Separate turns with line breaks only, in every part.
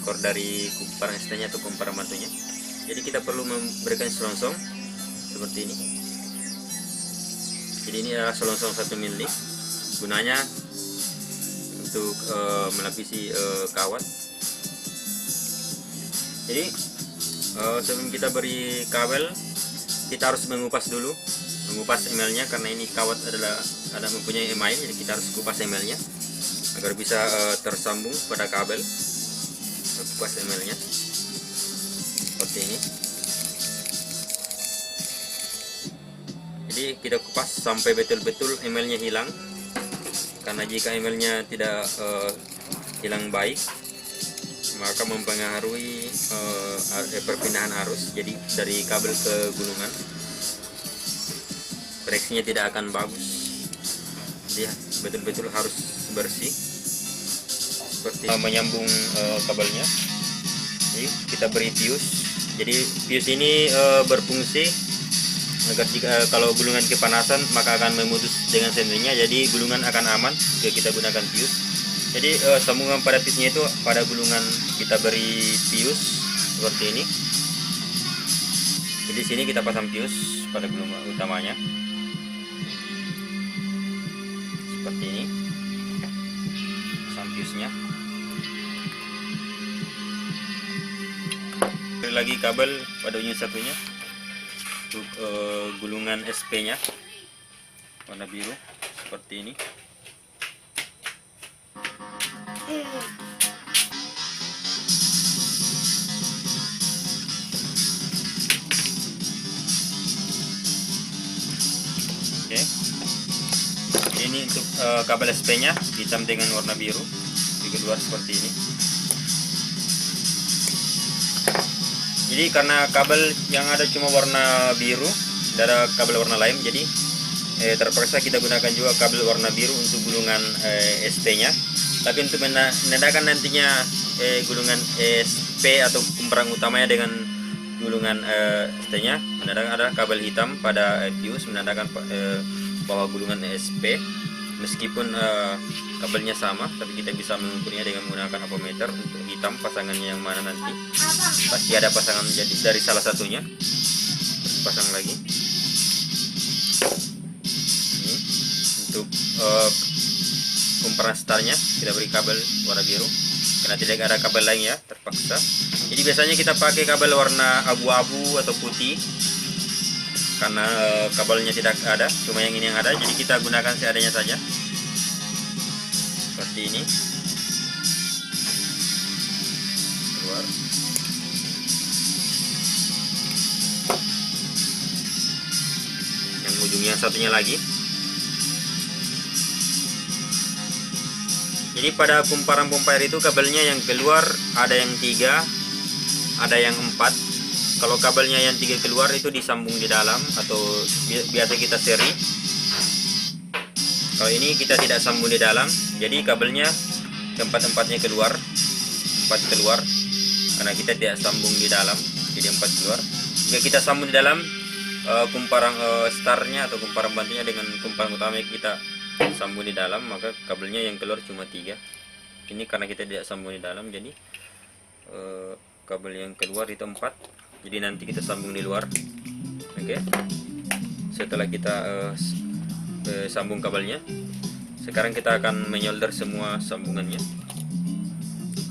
ekor dari kumparan ST-nya atau kumparan batunya. Jadi kita perlu memberikan selongsong seperti ini. Jadi ini adalah selongsong 1 mili, gunanya untuk melapisi kawat. Jadi sebelum kita beri kabel, kita harus mengupas dulu, mengupas emalnya, karena ini kawat ada mempunyai email, jadi kita harus kupas emalnya agar bisa tersambung pada kabel. Kupas emalnya seperti ini. Jadi kita kupas sampai betul-betul emalnya hilang, karena jika emalnya tidak hilang baik, maka mempengaruhi perpindahan arus. Jadi dari kabel ke gulungan koneksinya tidak akan bagus. Jadi betul-betul harus bersih seperti menyambung kabelnya. Jadi kita beri fuse. Jadi fuse ini berfungsi agar kalau gulungan kepanasan maka akan memutus dengan sendirinya. Jadi gulungan akan aman jika kita gunakan fuse. Jadi sambungan pada fuse-nya itu pada gulungan kita beri fuse seperti ini. Jadi sini kita pasang fuse pada gulungan utamanya seperti ini. Pasang fuse-nya. Beri lagi kabel pada unit satunya untuk gulungan SP-nya warna biru seperti ini. Oke. Ini untuk kabel SP-nya hitam dengan warna biru di keluar seperti ini. Jadi karena kabel yang ada cuma warna biru, tidak ada kabel warna lain, jadi terpaksa kita gunakan juga kabel warna biru untuk gulungan ST-nya. Tapi untuk menandakan nantinya gulungan SP atau kumparan utamanya dengan gulungan ST-nya, menandakan ada kabel hitam pada fuse menandakan bahwa gulungan SP. Meskipun kabelnya sama, tapi kita bisa mengukurnya dengan menggunakan ampermeter. Untuk hitam pasangannya yang mana nanti pasti ada pasangan jadi dari salah satunya. Pasang lagi. Ini untuk kumparan startnya kita beri kabel warna biru karena tidak ada kabel lain ya, terpaksa. Jadi biasanya kita pakai kabel warna abu-abu atau putih karena kabelnya tidak ada, cuma yang ini yang ada, jadi kita gunakan seadanya saja seperti ini. Keluar. Yang ujungnya satunya lagi. Jadi pada kumparan pompa air itu kabelnya yang keluar ada yang 3, ada yang 4. Kalau kabelnya yang 3 keluar itu disambung di dalam atau biasa kita seri. Kalau ini kita tidak sambung di dalam, jadi kabelnya keempat-empatnya keluar, 4 keluar karena kita tidak sambung di dalam, jadi 4 keluar. Jika kita sambung di dalam kumparan startnya atau kumparan bantunya dengan kumparan utama kita sambung di dalam, maka kabelnya yang keluar cuma 3. Ini karena kita tidak sambung di dalam, jadi kabel yang keluar itu 4. Jadi nanti kita sambung di luar. Oke. Setelah kita sambung kabelnya, sekarang kita akan menyolder semua sambungannya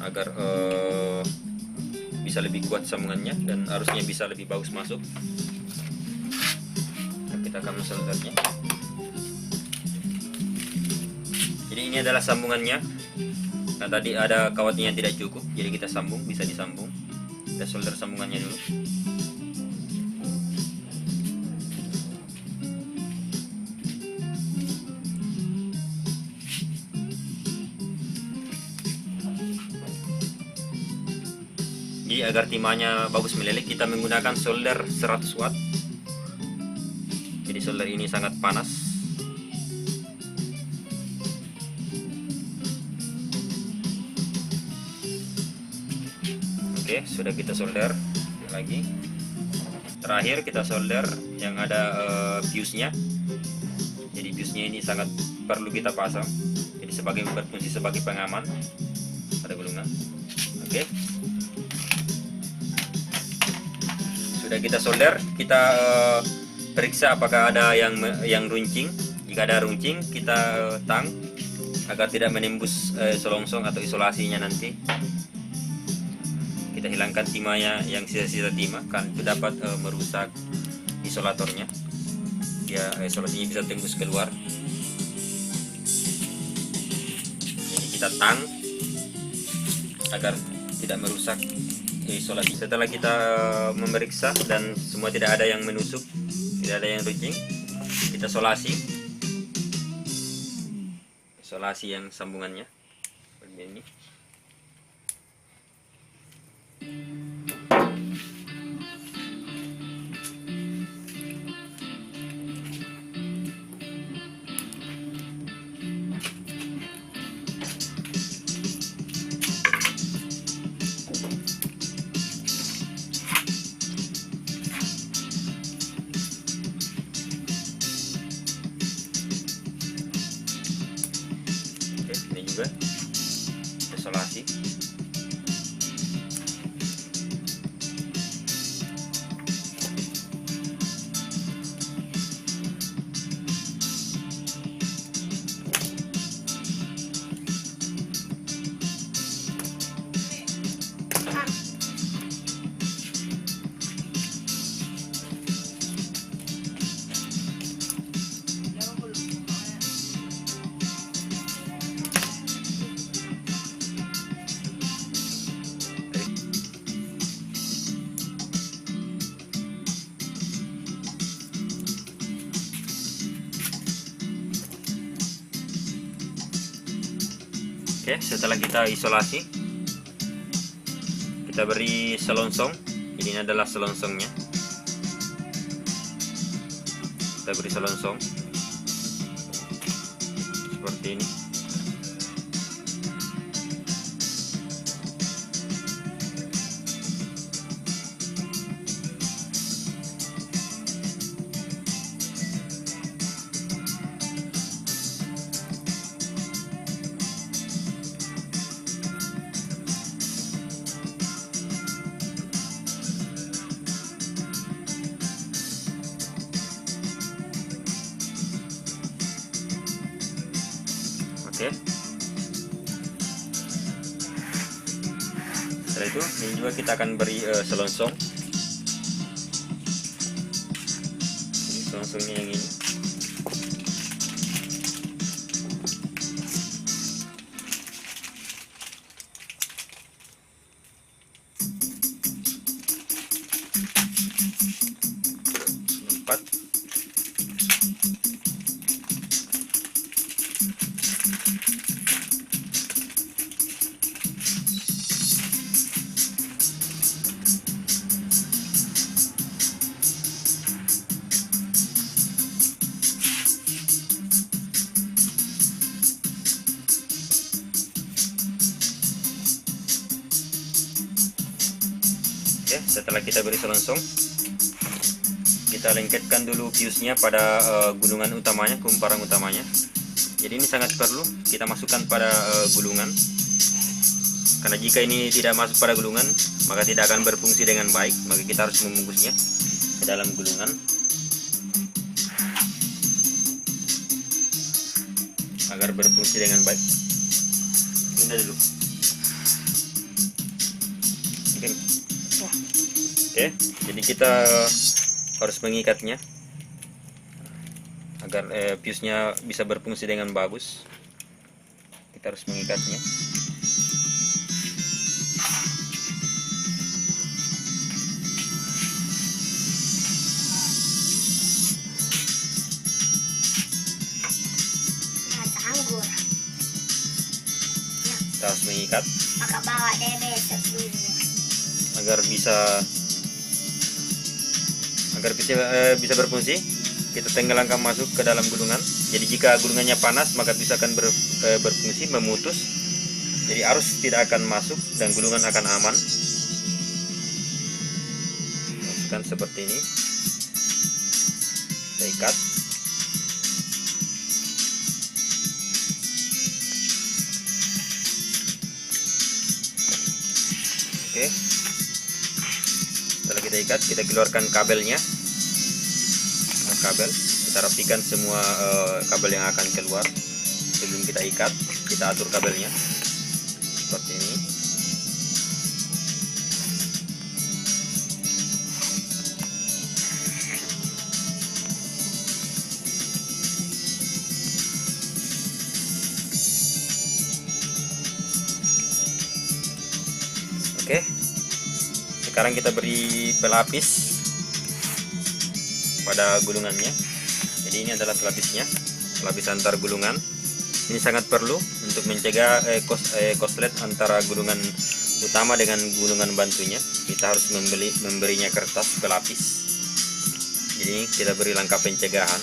agar bisa lebih kuat sambungannya dan arusnya bisa lebih bagus masuk. Kita akan mensoldernya. Jadi ini adalah sambungannya. Nah tadi ada kawatnya yang tidak cukup, jadi kita sambung, bisa disambung. Kita solder sambungannya dulu. Jadi agar timahnya bagus melilit, kita menggunakan solder 100 watt. Jadi solder ini sangat panas. Oke, sudah kita solder lagi. Terakhir kita solder yang ada fuse-nya. Jadi fuse-nya ini sangat perlu kita pasang. Jadi berfungsi sebagai pengaman pada gulungan. Oke. Sudah kita solder, kita periksa apakah ada yang runcing. Jika ada runcing, kita tang agar tidak menembus selongsong atau isolasinya nanti. Kita hilangkan timahnya, yang sisa-sisa timah kan itu dapat merusak isolatornya. Ya, isolasinya bisa tembus keluar. Jadi kita tang agar tidak merusak isolasi. Setelah kita memeriksa dan semua tidak ada yang menusuk, tidak ada yang runcing, kita isolasi yang sambungannya begini. Ini juga isolasi. Oke, setelah kita isolasi, kita beri selongsong. Jadi ini adalah selongsongnya. Kita beri selongsong seperti ini. Oke. Setelah itu ini juga kita akan beri selongsong. Ini selongsongnya yang ini. Empat. Oke, setelah kita beri selongsong, kita lengketkan dulu fuse-nya pada gulungan utamanya, kumparan utamanya. Jadi ini sangat perlu kita masukkan pada gulungan, karena jika ini tidak masuk pada gulungan maka tidak akan berfungsi dengan baik. Maka kita harus membungkusnya ke dalam gulungan agar berfungsi dengan baik. Tunda dulu. Oke, jadi kita harus mengikatnya agar fuse-nya bisa berfungsi dengan bagus. Kita harus mengikatnya. Kita harus mengikat agar bisa berfungsi. Kita tenggelamkan masuk ke dalam gulungan. Jadi jika gulungannya panas maka bisa akan berfungsi memutus. Jadi arus tidak akan masuk dan gulungan akan aman. Masukkan seperti ini. Kita ikat. Oke. Setelah kita kita ikat, kita keluarkan kabelnya. Nah, kabel kita rapikan semua kabel yang akan keluar sebelum kita ikat. Kita atur kabelnya seperti ini. Oke, sekarang kita beri pelapis pada gulungannya. Jadi ini adalah pelapisnya, pelapis antar gulungan. Ini sangat perlu untuk mencegah koslet antara gulungan utama dengan gulungan bantunya. Kita harus memberinya kertas pelapis. Jadi kita beri langkah pencegahan,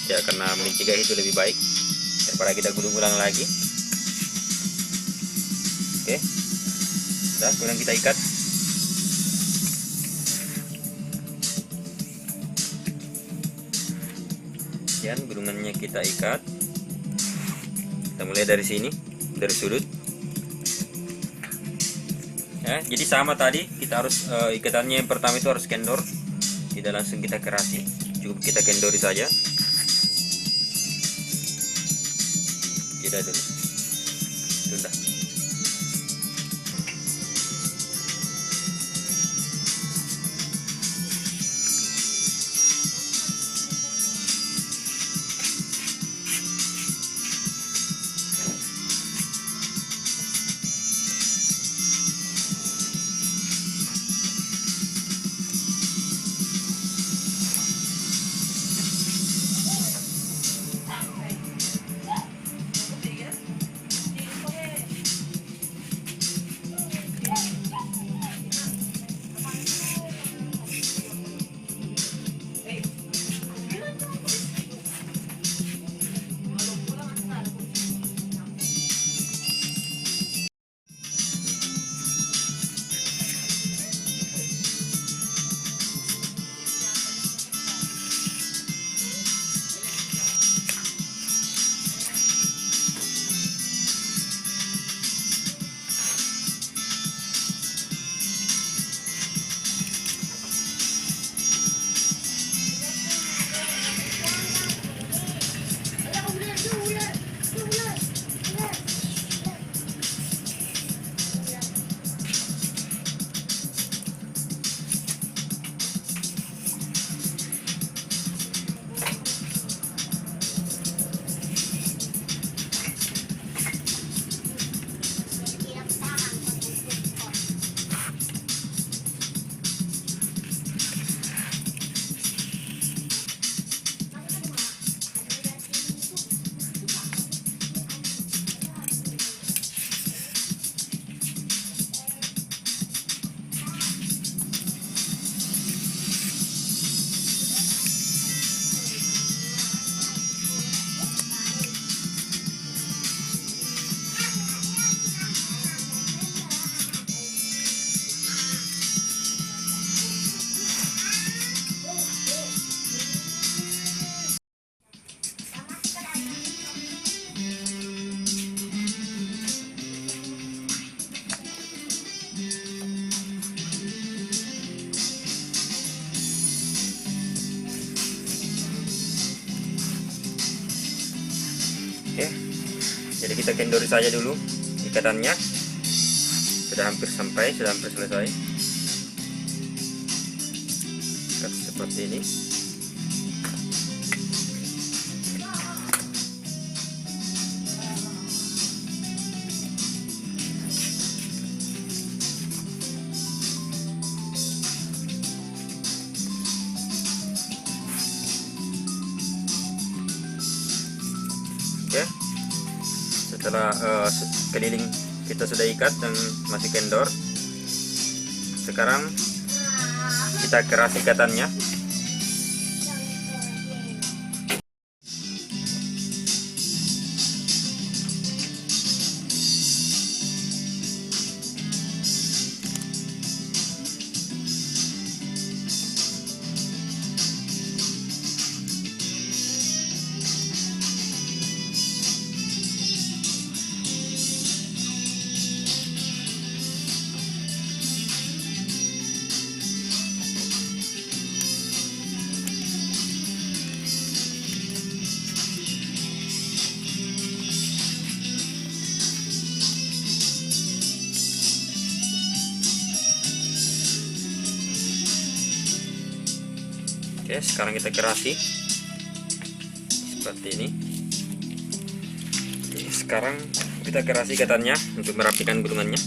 ya, karena mencegah itu lebih baik daripada kita gulung ulang lagi. Oke. Sudah, kemudian kita ikat. Dan gulungannya kita ikat. Kita mulai dari sini, dari sudut. Ya, jadi sama tadi, kita harus ikatannya yang pertama itu harus kendor. Tidak langsung kita kerasi, cukup kita kendori saja. Jeda dulu. Sudah. Oke, jadi kita kendori saja dulu ikatannya. Sudah hampir sampai, sudah hampir selesai. Ikat seperti ini. Oke, setelah keliling kita sudah ikat dan masih kendor, sekarang kita keras ikatannya. Oke, sekarang kita kerasi seperti ini. Oke, sekarang kita kerasi ikatannya untuk merapikan gulungannya.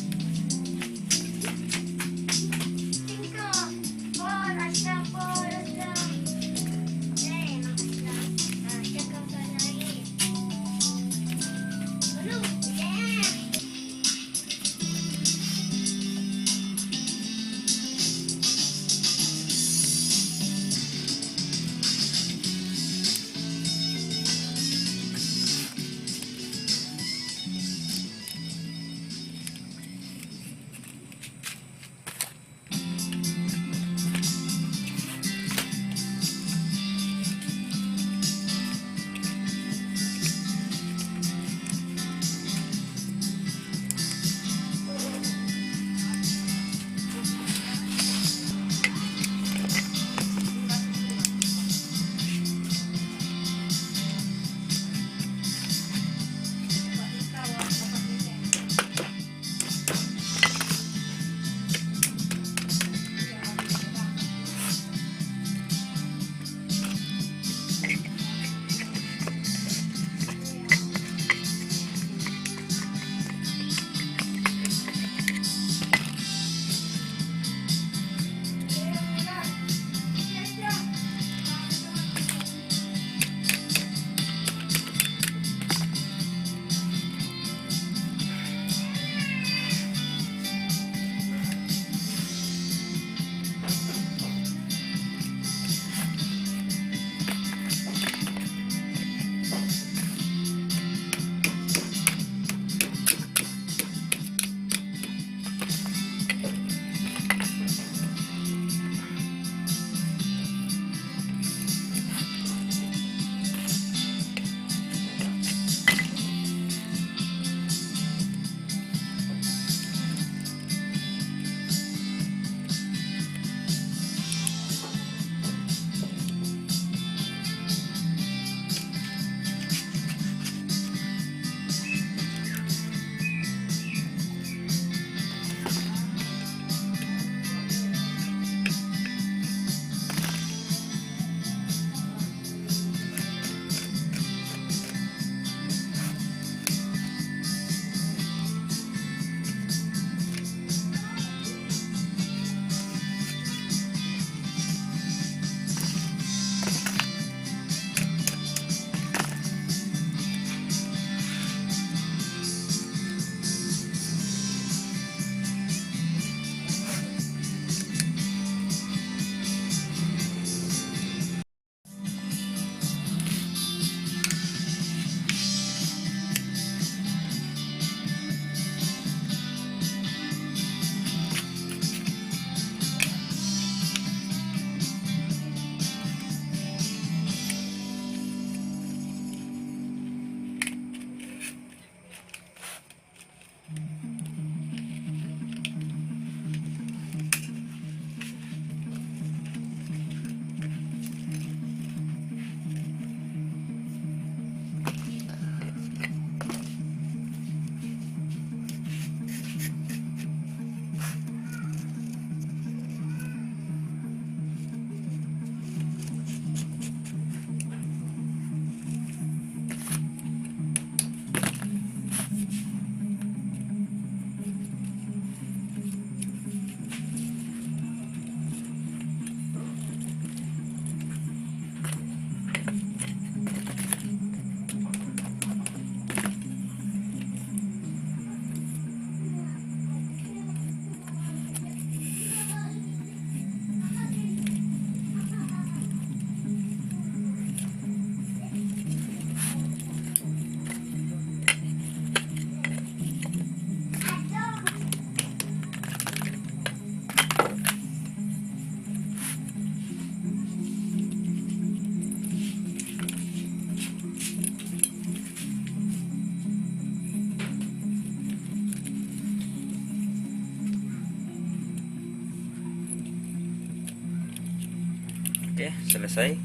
Oke, selesai.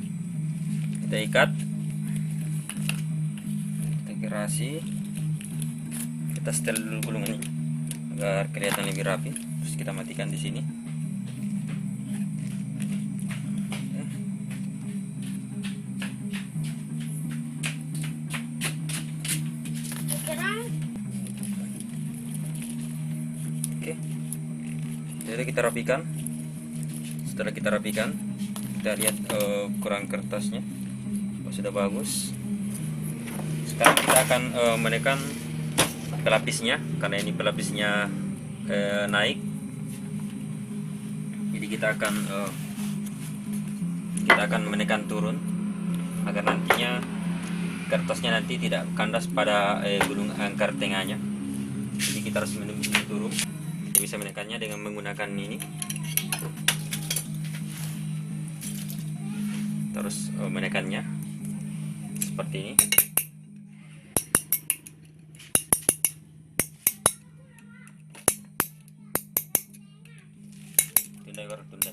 Kita ikat, kita gerasi, kita setel dulu gulungannya agar kelihatan lebih rapi. Terus kita matikan di sini. Oke. Jadi kita rapikan. Setelah kita rapikan, kita lihat ukuran kertasnya. Sudah bagus. Sekarang kita akan menekan pelapisnya, karena ini pelapisnya naik. Jadi kita akan menekan turun agar nantinya kertasnya nanti tidak kandas pada gulung angkar tengahnya. Jadi kita harus turun. Kita bisa menekannya dengan menggunakan ini. Terus menekannya seperti ini. Tunda.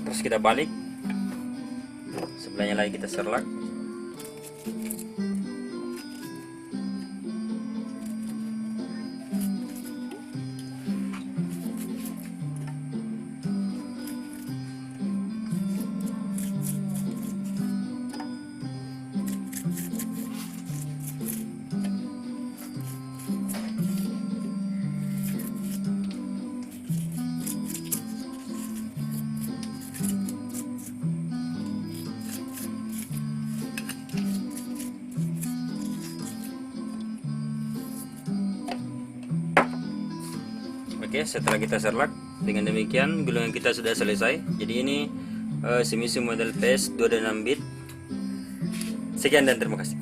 Terus kita balik, sebelahnya lagi kita serlak. Oke, setelah kita serlak, dengan demikian gulungan kita sudah selesai. Jadi ini Shimizu model PS 2 dan 6 bit. Sekian dan terima kasih.